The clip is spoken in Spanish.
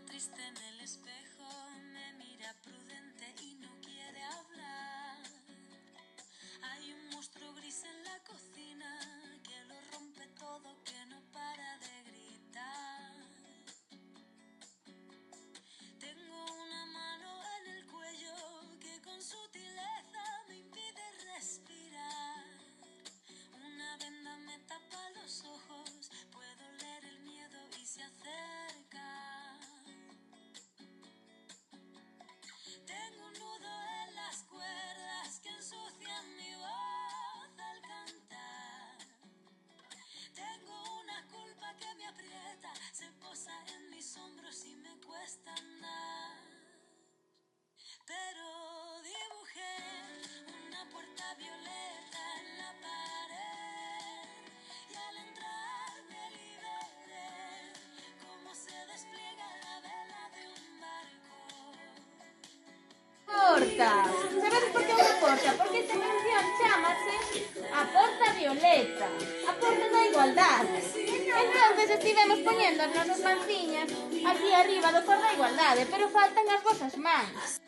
triste en el espejo, me mira prudente y no quiere hablar. Hay un monstruo gris en la cocina que lo rompe todo, que no para de gritar. Tengo una mano en el cuello que con sutileza me impide respirar. Una venda me tapa los ojos, puedo leer el miedo y se acerca. Tengo un nudo en las cuerdas que ensucian mi voz al cantar. Tengo una culpa que me aprieta, se posa en mis hombros y me cuesta andar. Pero dibujé una puerta violeta en la pared y al entrar me liberé, como se despliega la vela de un barco. Porta. Sabedes por que unha porta? Porque esta canción chámase A Porta Violeta, a Porta da Igualdade. Entonces estivemos poñendo as nosas manciñas aquí arriba do cor da igualdade, pero faltan as vosas mans.